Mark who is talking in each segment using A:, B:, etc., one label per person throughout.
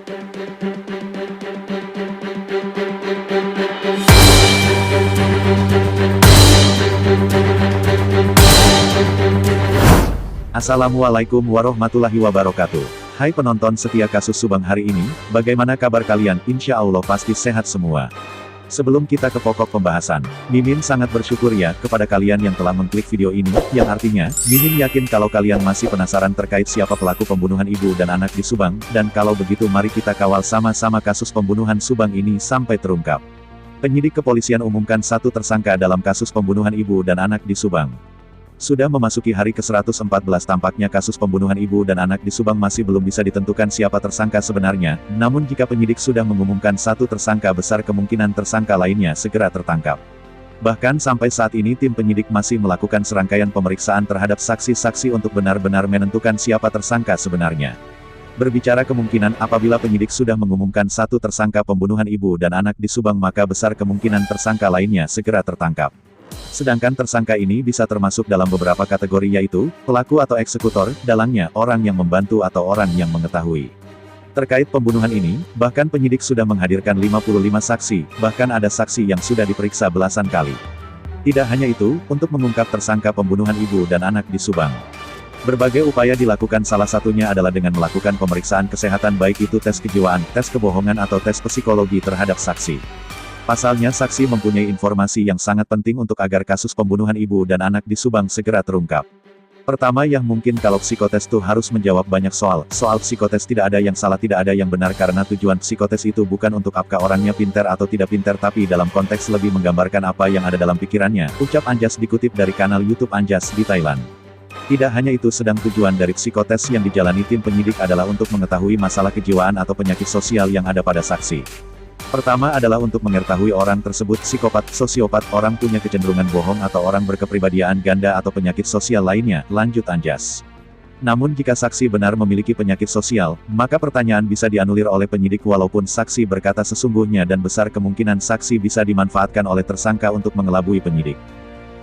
A: Assalamualaikum warahmatullahi wabarakatuh. Hai penonton setia kasus Subang hari ini, bagaimana kabar kalian? Insya Allah pasti sehat semua. Sebelum kita ke pokok pembahasan, Mimin sangat bersyukur ya kepada kalian yang telah mengklik video ini, yang artinya, Mimin yakin kalau kalian masih penasaran terkait siapa pelaku pembunuhan ibu dan anak di Subang, dan kalau begitu mari kita kawal sama-sama kasus pembunuhan Subang ini sampai terungkap. Penyidik kepolisian umumkan satu tersangka dalam kasus pembunuhan ibu dan anak di Subang. Sudah memasuki hari ke-114 tampaknya kasus pembunuhan ibu dan anak di Subang masih belum bisa ditentukan siapa tersangka sebenarnya, namun jika penyidik sudah mengumumkan satu tersangka besar kemungkinan tersangka lainnya segera tertangkap. Bahkan sampai saat ini tim penyidik masih melakukan serangkaian pemeriksaan terhadap saksi-saksi untuk benar-benar menentukan siapa tersangka sebenarnya. Berbicara kemungkinan apabila penyidik sudah mengumumkan satu tersangka pembunuhan ibu dan anak di Subang maka besar kemungkinan tersangka lainnya segera tertangkap. Sedangkan tersangka ini bisa termasuk dalam beberapa kategori yaitu, pelaku atau eksekutor, dalangnya, orang yang membantu atau orang yang mengetahui. Terkait pembunuhan ini, bahkan penyidik sudah menghadirkan 55 saksi, bahkan ada saksi yang sudah diperiksa belasan kali. Tidak hanya itu, untuk mengungkap tersangka pembunuhan ibu dan anak di Subang. Berbagai upaya dilakukan salah satunya adalah dengan melakukan pemeriksaan kesehatan baik itu tes kejiwaan, tes kebohongan atau tes psikologi terhadap saksi. Pasalnya saksi mempunyai informasi yang sangat penting untuk agar kasus pembunuhan ibu dan anak di Subang segera terungkap. Pertama yang mungkin kalau psikotes tuh harus menjawab banyak soal psikotes tidak ada yang salah tidak ada yang benar karena tujuan psikotes itu bukan untuk apakah orangnya pintar atau tidak pintar tapi dalam konteks lebih menggambarkan apa yang ada dalam pikirannya, ucap Anjas dikutip dari kanal YouTube Anjas di Thailand. Tidak hanya itu sedang tujuan dari psikotes yang dijalani tim penyidik adalah untuk mengetahui masalah kejiwaan atau penyakit sosial yang ada pada saksi. Pertama adalah untuk mengetahui orang tersebut psikopat, sosiopat, orang punya kecenderungan bohong atau orang berkepribadian ganda atau penyakit sosial lainnya, lanjut Anjas. Namun jika saksi benar memiliki penyakit sosial, maka pertanyaan bisa dianulir oleh penyidik walaupun saksi berkata sesungguhnya dan besar kemungkinan saksi bisa dimanfaatkan oleh tersangka untuk mengelabui penyidik.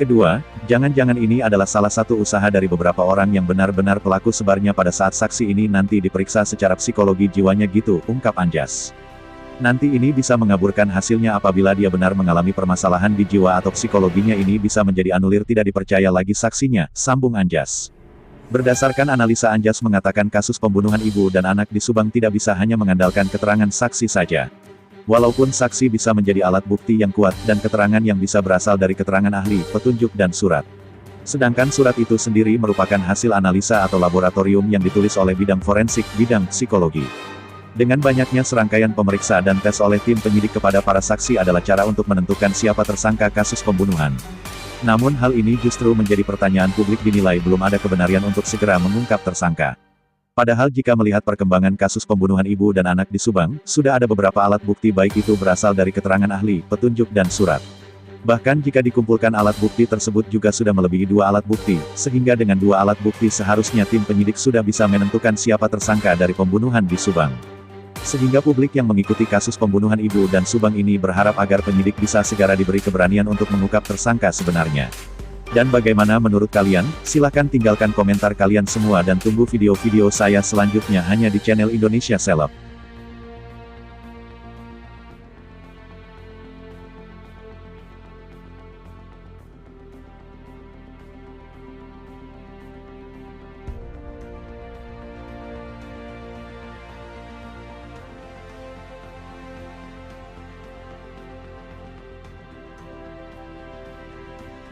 A: Kedua, jangan-jangan ini adalah salah satu usaha dari beberapa orang yang benar-benar pelaku sebarnya pada saat saksi ini nanti diperiksa secara psikologi jiwanya gitu, ungkap Anjas. Nanti ini bisa mengaburkan hasilnya apabila dia benar mengalami permasalahan di jiwa atau psikologinya ini bisa menjadi anulir tidak dipercaya lagi saksinya, sambung Anjas. Berdasarkan analisa Anjas mengatakan kasus pembunuhan ibu dan anak di Subang tidak bisa hanya mengandalkan keterangan saksi saja. Walaupun saksi bisa menjadi alat bukti yang kuat dan keterangan yang bisa berasal dari keterangan ahli, petunjuk dan surat. Sedangkan surat itu sendiri merupakan hasil analisa atau laboratorium yang ditulis oleh bidang forensik, bidang psikologi. Dengan banyaknya serangkaian pemeriksa dan tes oleh tim penyidik kepada para saksi adalah cara untuk menentukan siapa tersangka kasus pembunuhan. Namun hal ini justru menjadi pertanyaan publik dinilai belum ada kebenaran untuk segera mengungkap tersangka. Padahal jika melihat perkembangan kasus pembunuhan ibu dan anak di Subang, sudah ada beberapa alat bukti baik itu berasal dari keterangan ahli, petunjuk dan surat. Bahkan jika dikumpulkan alat bukti tersebut juga sudah melebihi 2 alat bukti, sehingga dengan 2 alat bukti seharusnya tim penyidik sudah bisa menentukan siapa tersangka dari pembunuhan di Subang. Sehingga publik yang mengikuti kasus pembunuhan ibu dan Subang ini berharap agar penyidik bisa segera diberi keberanian untuk mengungkap tersangka sebenarnya. Dan bagaimana menurut kalian? Silahkan tinggalkan komentar kalian semua dan tunggu video-video saya selanjutnya hanya di channel Indonesia Seleb.